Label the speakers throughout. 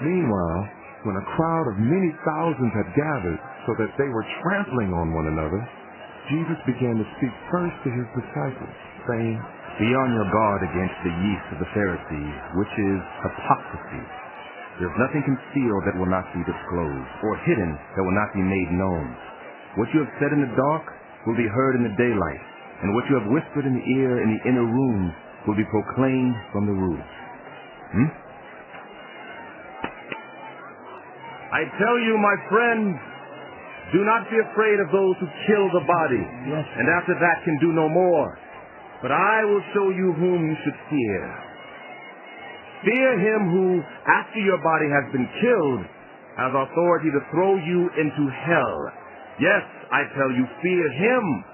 Speaker 1: Meanwhile, when a crowd of many thousands had gathered so that they were trampling on one another, Jesus began to speak first to his disciples, saying,
Speaker 2: "Be on your guard against the yeast of the Pharisees, which is hypocrisy. There is nothing concealed that will not be disclosed, or hidden that will not be made known. What you have said in the dark will be heard in the daylight, and what you have whispered in the ear in the inner room will be proclaimed from the roof."
Speaker 3: I tell you, my friends, do not be afraid of those who kill the body, and after that can do no more. But I will show you whom you should fear. Fear him who, after your body has been killed, has authority to throw you into hell. Yes, I tell you, fear him.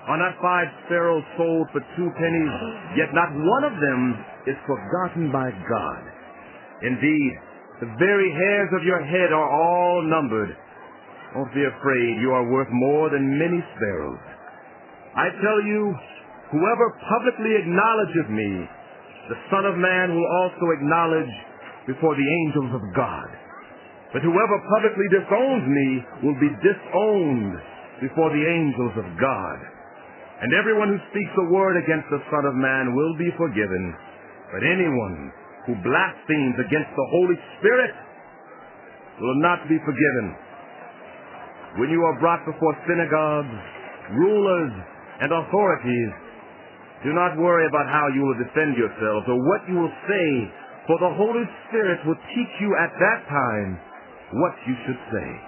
Speaker 3: Are not 5 sparrows sold for 2 pennies, yet not one of them is forgotten by God. Indeed, the very hairs of your head are all numbered. Don't be afraid, you are worth more than many sparrows. I tell you, whoever publicly acknowledges me, the Son of Man will also acknowledge before the angels of God. But whoever publicly disowns me will be disowned before the angels of God. And everyone who speaks a word against the Son of Man will be forgiven. But anyone who blasphemes against the Holy Spirit will not be forgiven. When you are brought before synagogues, rulers, and authorities, do not worry about how you will defend yourselves or what you will say, for the Holy Spirit will teach you at that time what you should say.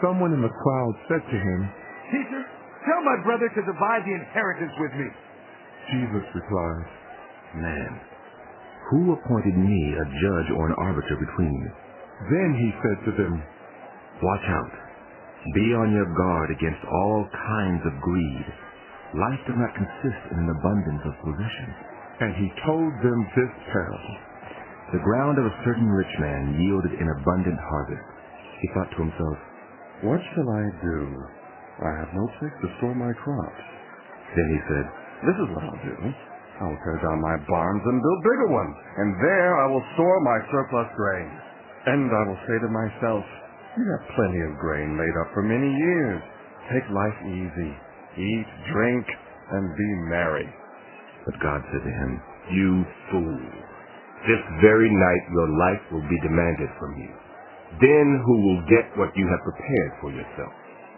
Speaker 1: Someone in the crowd said to him,
Speaker 4: "Teacher, tell my brother to divide the inheritance with me."
Speaker 1: Jesus replied,
Speaker 2: "Man, who appointed me a judge or an arbiter between you?"
Speaker 1: Then he said to them,
Speaker 2: "Watch out. Be on your guard against all kinds of greed. Life does not consist in an abundance of possessions."
Speaker 1: And he told them this parable.
Speaker 2: The ground of a certain rich man yielded an abundant harvest. He thought to himself,
Speaker 5: "What shall I do? I have no place to store my crops."
Speaker 2: Then he said,
Speaker 5: "This is what I'll do. I will tear down my barns and build bigger ones, and there I will store my surplus grain. And I will say to myself, you have plenty of grain laid up for many years. Take life easy. Eat, drink, and be merry."
Speaker 2: But God said to him, "You fool, this very night your life will be demanded from you. Then who will get what you have prepared for yourself?"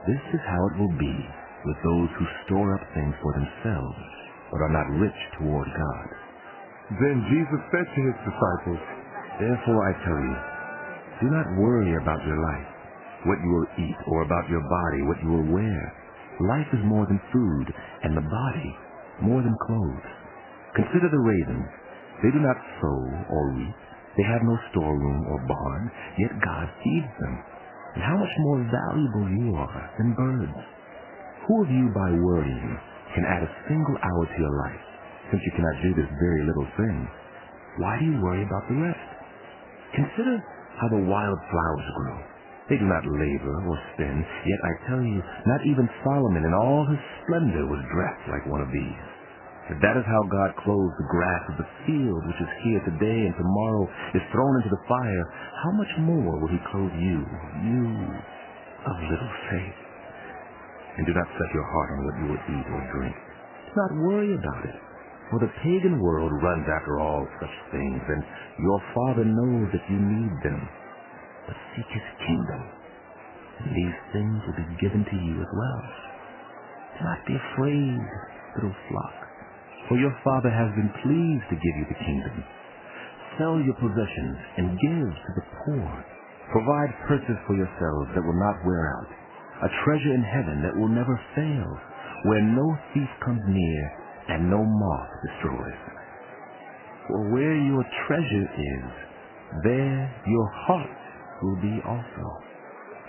Speaker 2: This is how it will be with those who store up things for themselves, but are not rich toward God.
Speaker 1: Then Jesus said to his disciples,
Speaker 2: "Therefore I tell you, do not worry about your life, what you will eat, or about your body, what you will wear. Life is more than food, and the body more than clothes. Consider the ravens. They do not sow or reap. They have no storeroom or barn, yet God feeds them. And how much more valuable you are than birds. Who of you by worrying can add a single hour to your life, since you cannot do this very little thing? Why do you worry about the rest? Consider how the wild flowers grow. They do not labor or spin, yet I tell you, not even Solomon in all his splendor was dressed like one of these. If that is how God clothes the grass of the field, which is here today and tomorrow is thrown into the fire, how much more will he clothe you, you of little faith? And do not set your heart on what you will eat or drink. Do not worry about it, for the pagan world runs after all such things, and your Father knows that you need them. But seek his kingdom, and these things will be given to you as well. Do not be afraid, little flock, for your Father has been pleased to give you the kingdom. Sell your possessions and give to the poor. Provide purchase for yourselves that will not wear out, a treasure in heaven that will never fail, where no thief comes near and no moth destroys. For where your treasure is, there your heart will be also.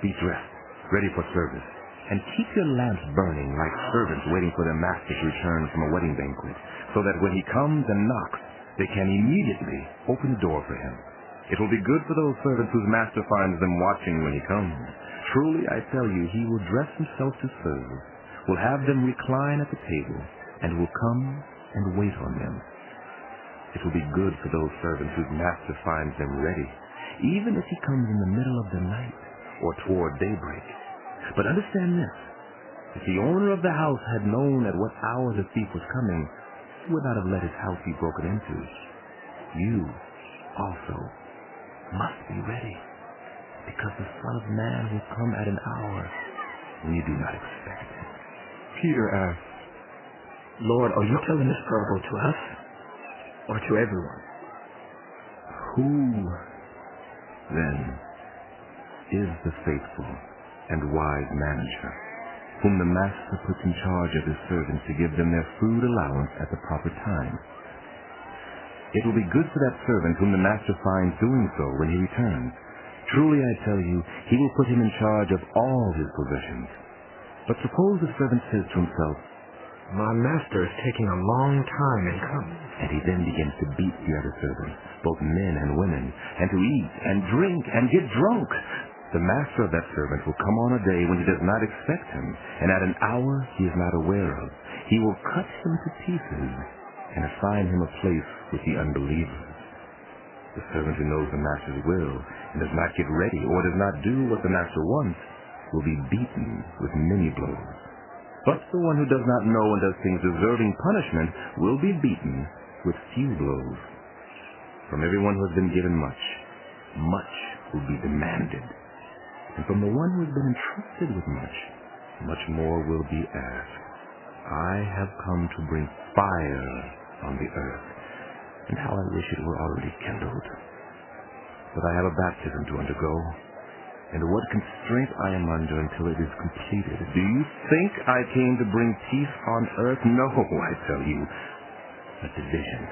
Speaker 2: Be dressed, ready for service, and keep your lamps burning like servants waiting for their master's return from a wedding banquet, so that when he comes and knocks, they can immediately open the door for him. It will be good for those servants whose master finds them watching when he comes. Truly, I tell you, he will dress himself to serve, will have them recline at the table, and will come and wait on them. It will be good for those servants whose master finds them ready, even if he comes in the middle of the night or toward daybreak. But understand this, if the owner of the house had known at what hour the thief was coming, he would not have let his house be broken into. You also must be ready, because the Son of Man will come at an hour when you do not expect it.
Speaker 1: Peter asked,
Speaker 6: Lord, are you telling this parable to us or to everyone?
Speaker 2: Who, then, is the faithful and wise manager, whom the master puts in charge of his servants to give them their food allowance at the proper time? It will be good for that servant whom the master finds doing so when he returns. Truly, I tell you, he will put him in charge of all his possessions. But suppose the servant says to himself,
Speaker 6: My master is taking a long time in coming.
Speaker 2: and he then begins to beat the other servants, both men and women, and to eat and drink and get drunk. The master of that servant will come on a day when he does not expect him, and at an hour he is not aware of. He will cut him to pieces and assign him a place with the unbelievers. The servant who knows the master's will and does not get ready or does not do what the master wants will be beaten with many blows. But the one who does not know and does things deserving punishment will be beaten with few blows. From everyone who has been given much, much will be demanded. And from the one who has been entrusted with much, much more will be asked. I have come to bring fire on the earth, and how I wish it were already kindled. But I have a baptism to undergo, and what constraint I am under until it is completed. Do you think I came to bring peace on earth? No, I tell you, but division.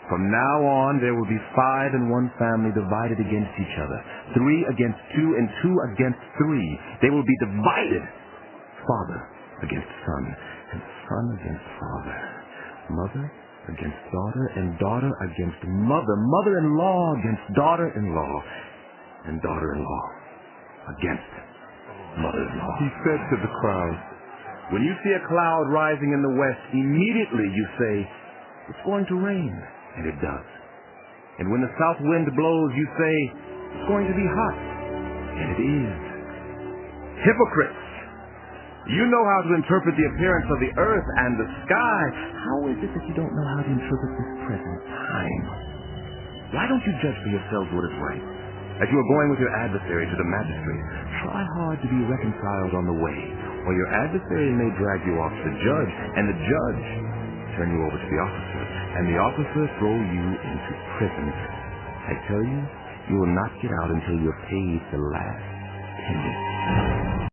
Speaker 2: From now on, there will be 5 in one family divided against each other, 3 against 2, and 2 against 3. They will be divided, father against son, and son against father, mother against daughter, and daughter against mother, mother-in-law against daughter-in-law, and daughter-in-law against mother-in-law.
Speaker 1: He said to the crowd,
Speaker 3: When you see a cloud rising in the west, immediately you say, It's going to rain. And it does. And when the south wind blows, you say, It's going to be hot. And it is. Hypocrites! You know how to interpret the appearance of the earth and the sky.
Speaker 2: How is it that you don't know how to interpret this present time? Why don't you judge for yourselves what is right? As you are going with your adversary to the magistrate, try hard to be reconciled on the way, or your adversary may drag you off to the judge, and the judge turn you over to the officer, and the officer throw you into prison. I tell you, you will not get out until you have paid the last